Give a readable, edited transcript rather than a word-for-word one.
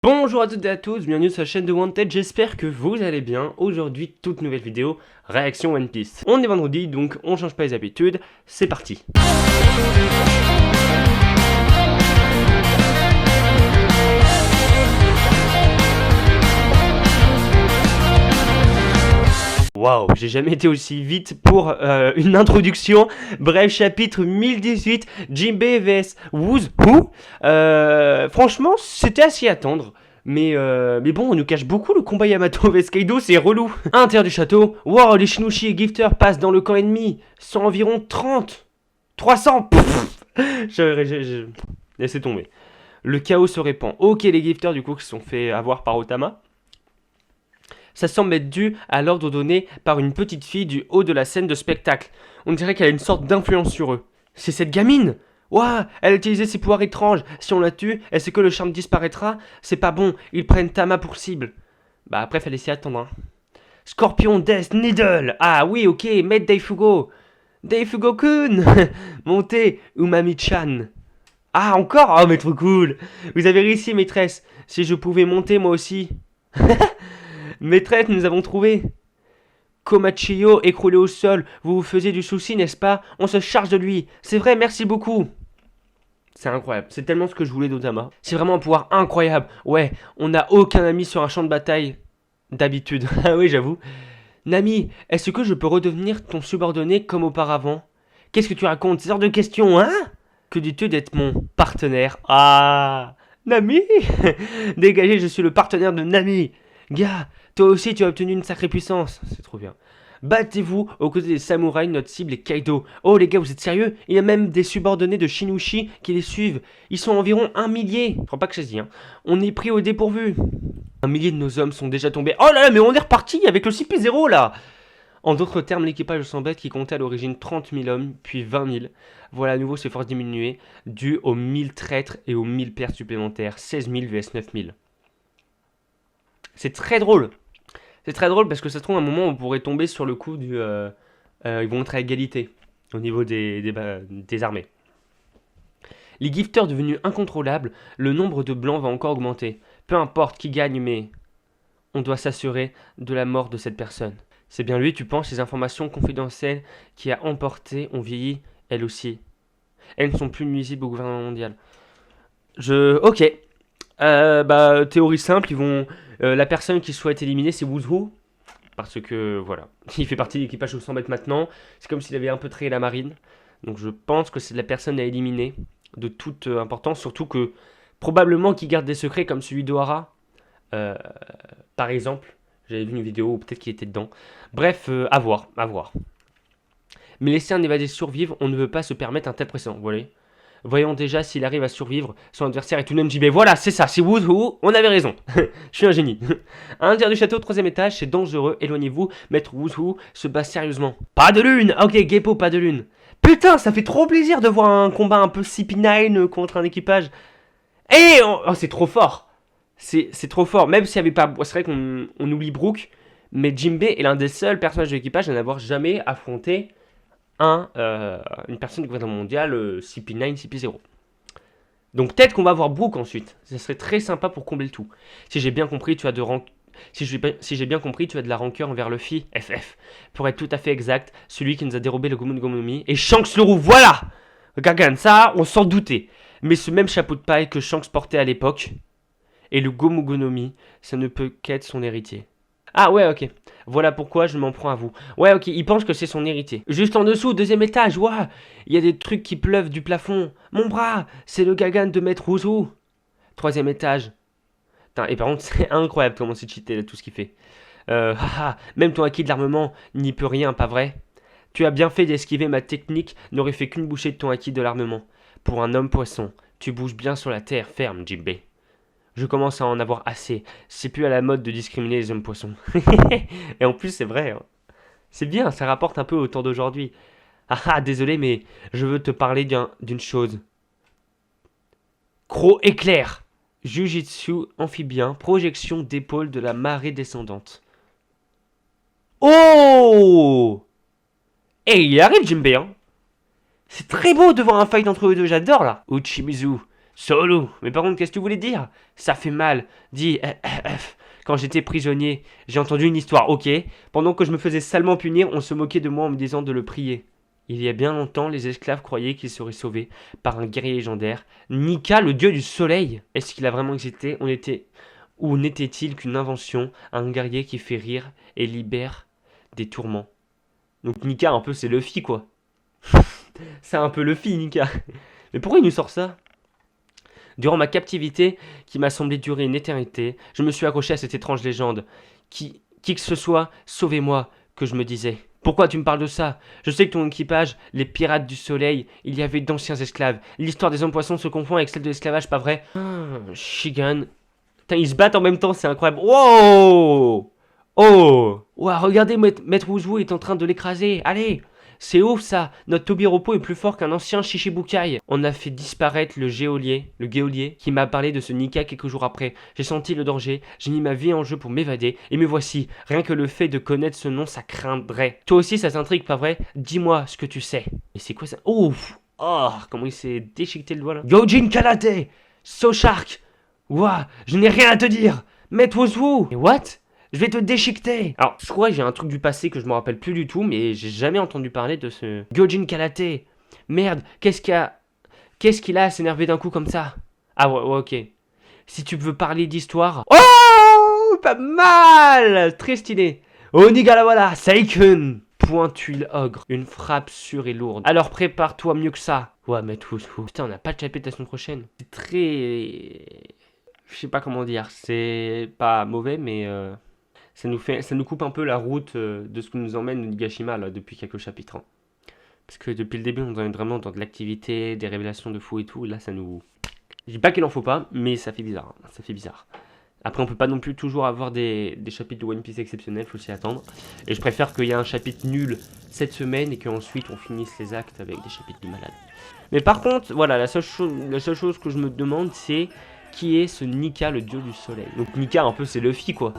Bonjour à toutes et à tous, bienvenue sur la chaîne de Wanted, j'espère que vous allez bien. Aujourd'hui, toute nouvelle vidéo, réaction One Piece. On est vendredi, donc on change pas les habitudes, c'est parti. Waouh, j'ai jamais été aussi vite pour une introduction. Bref, chapitre 1018, Jinbei vs Wuzhu. Franchement, c'était à s'y attendre. Mais bon, on nous cache beaucoup le combat Yamato vs Kaido, c'est relou. À l'intérieur du château, wow, les Shinushi et Gifter passent dans le camp ennemi. Sont environ 30. 300. Laissez tomber. Le chaos se répand. Ok, les Gifters, du coup, qui se sont fait avoir par Otama. Ça semble être dû à l'ordre donné par une petite fille du haut de la scène de spectacle. On dirait qu'elle a une sorte d'influence sur eux. C'est cette gamine! Ouah, elle a utilisé ses pouvoirs étranges. Si on la tue, est-ce que le charme disparaîtra? C'est pas bon, ils prennent Tama pour cible. Bah après, fallait s'y attendre. Hein. Scorpion Death Needle! Ah oui, ok, Maître Daifugo! Daifugo-kun! Montez, Umami-chan! Ah, encore? Oh, mais trop cool! Vous avez réussi, maîtresse! Si je pouvais monter, moi aussi! Maîtresse, nous avons trouvé. Komachiyo écroulé au sol, vous vous faisiez du souci, n'est-ce pas? On se charge de lui. C'est vrai, merci beaucoup. C'est incroyable, c'est tellement ce que je voulais d'Otama. C'est vraiment un pouvoir incroyable. Ouais, on n'a aucun ami sur un champ de bataille. D'habitude. Ah oui, j'avoue. Nami, est-ce que je peux redevenir ton subordonné comme auparavant? Qu'est-ce que tu racontes? C'est hors de question, hein? Que dis-tu d'être mon partenaire? Ah, Nami. Dégagez, je suis le partenaire de Nami. Gars, toi aussi tu as obtenu une sacrée puissance. C'est trop bien. Battez-vous aux côtés des samouraïs, notre cible est Kaido. Oh les gars, vous êtes sérieux? Il y a même des subordonnés de Shinushi qui les suivent. Ils sont environ 1 millier. Je crois pas que ça se dit, hein. On est pris au dépourvu. 1 millier de nos hommes sont déjà tombés. Oh là là, mais on est reparti avec le CP0 là. En d'autres termes, l'équipage de 100 bêtes qui comptait à l'origine 30 000 hommes, puis 20 000, voilà à nouveau ses forces diminuées, dû aux 1000 traîtres et aux 1000 pertes supplémentaires, 16 000 vs 9 000. C'est très drôle. C'est très drôle parce que ça se trouve, à un moment, on pourrait tomber sur le coup du. Ils vont être à égalité au niveau des armées. Les gifters devenus incontrôlables, le nombre de blancs va encore augmenter. Peu importe qui gagne, mais on doit s'assurer de la mort de cette personne. C'est bien lui, tu penses, les informations confidentielles qui a emporté ont vieilli, elles aussi. Elles ne sont plus nuisibles au gouvernement mondial. Ok. Théorie simple, ils vont. La personne qui souhaite éliminer, c'est Wuzhu. Parce que, voilà, il fait partie de l'équipage au 100 mètres maintenant. C'est comme s'il avait un peu trahi la marine. Donc je pense que c'est la personne à éliminer de toute importance. Surtout que, probablement, qu'il garde des secrets comme celui d'Ohara. Par exemple. J'avais vu une vidéo où peut-être qu'il était dedans. Bref, à voir, à voir. Mais laisser un évadé survivre, on ne veut pas se permettre un tel précédent, vous voyez. Voyons déjà s'il arrive à survivre, son adversaire est tout de même JB. Voilà, c'est ça, c'est Wuzhu, on avait raison. Je suis un génie. À l'intérieur du château, 3ème étage, c'est dangereux, éloignez-vous. Maître Wuzhu se bat sérieusement. Pas de lune. Ok, Geppo, pas de lune. Putain, ça fait trop plaisir de voir un combat un peu CP9 contre un équipage. Et oh, c'est trop fort. C'est trop fort, même s'il n'y avait pas... C'est vrai qu'on oublie Brook, mais Jinbei est l'un des seuls personnages de l'équipage à n'avoir jamais affronté une personne du gouvernement mondial CP9, CP0. Donc peut-être qu'on va voir Brook ensuite. Ça serait très sympa pour combler le tout. Si j'ai bien compris, tu as bien compris, tu as de la rancœur envers Luffy, FF. Pour être tout à fait exact, celui qui nous a dérobé le Gomu Gomu et Shanks le Roux. Voilà. Regarde ça, on s'en doutait. Mais ce même chapeau de paille que Shanks portait à l'époque, et le Gomu Gomu, ça ne peut qu'être son héritier. Ah ouais, ok. Voilà pourquoi je m'en prends à vous. Ouais, ok, il pense que c'est son héritier. Juste en dessous, 2ème étage, ouah, il y a des trucs qui pleuvent du plafond. Mon bras, c'est le Gagan de Maître Wuzhu. 3ème étage. Putain, et par contre, c'est incroyable comment c'est cheaté là, tout ce qu'il fait. Même ton acquis de l'armement n'y peut rien, pas vrai? Tu as bien fait d'esquiver ma technique, n'aurait fait qu'une bouchée de ton acquis de l'armement. Pour un homme poisson, tu bouges bien sur la terre ferme, Jinbei. Je commence à en avoir assez. C'est plus à la mode de discriminer les hommes poissons. Et en plus, c'est vrai. Hein. C'est bien, ça rapporte un peu au temps d'aujourd'hui. Désolé, mais je veux te parler d'une chose. Croc éclair. Jujitsu amphibien, projection d'épaule de la marée descendante. Oh! Il arrive, Jinbei, hein. C'est très beau de voir un fight entre eux deux, j'adore là. Uchimizu, Solo. Mais par contre, qu'est-ce que tu voulais dire? Ça fait mal. Dis, quand j'étais prisonnier, j'ai entendu une histoire, ok. Pendant que je me faisais salement punir, on se moquait de moi en me disant de le prier. Il y a bien longtemps, les esclaves croyaient qu'ils seraient sauvés par un guerrier légendaire, Nika, le dieu du soleil. Est-ce qu'il a vraiment existé? Ou n'était-il qu'une invention, un guerrier qui fait rire et libère des tourments? Donc Nika, un peu, c'est Luffy, quoi. C'est un peu Luffy, Nika. Mais pourquoi il nous sort ça? Durant ma captivité, qui m'a semblé durer une éternité, je me suis accroché à cette étrange légende. Qui que ce soit, sauvez-moi, que je me disais. Pourquoi tu me parles de ça? Je sais que ton équipage, les pirates du soleil, il y avait d'anciens esclaves. L'histoire des hommes poissons se confond avec celle de l'esclavage, pas vrai? Shigan. Putain, ils se battent en même temps, c'est incroyable. Wow! Oh! Ouah, regardez, Maître Wouzou est en train de l'écraser. Allez! C'est ouf ça! Notre Tobiropo est plus fort qu'un ancien Shichibukai. On a fait disparaître le geôlier, qui m'a parlé de ce Nika quelques jours après. J'ai senti le danger, j'ai mis ma vie en jeu pour m'évader, et me voici. Rien que le fait de connaître ce nom, ça craindrait. Toi aussi, ça t'intrigue, pas vrai? Dis-moi ce que tu sais. Et c'est quoi ça? Ouf! Oh, comment il s'est déchiqueté le doigt là. Gyojin Karate! So Shark! Ouah, je n'ai rien à te dire! Maître Wouzou! Et what? Je vais te déchiqueter. Alors, je crois que j'ai un truc du passé que je me rappelle plus du tout, mais j'ai jamais entendu parler de ce Gyojin Karate. Merde, qu'est-ce qu'il a à s'énerver d'un coup comme ça? Ah ouais, ok. Si tu veux parler d'histoire... Oh, pas mal. Très stylé. Onigalawala, Seiken. Pointule ogre. Une frappe sûre et lourde. Alors prépare-toi mieux que ça. Ouais, mais tout. Putain, on n'a pas de chapitre la semaine prochaine. C'est très... Je sais pas comment dire. C'est pas mauvais, mais... Ça nous coupe un peu la route de ce que nous emmène Nigashima là, depuis quelques chapitres. Hein. Parce que depuis le début, on est vraiment dans de l'activité, des révélations de fou et tout. Et là, ça nous... Je dis pas qu'il en faut pas, mais ça fait bizarre. Hein. Ça fait bizarre. Après, on peut pas non plus toujours avoir des chapitres de One Piece exceptionnels, faut s'y attendre. Et je préfère qu'il y ait un chapitre nul cette semaine et qu'ensuite on finisse les actes avec des chapitres de malade. Mais par contre, voilà, la seule chose que je me demande, c'est... Qui est ce Nika, le dieu du soleil? Donc Nika, un peu, c'est Luffy, quoi.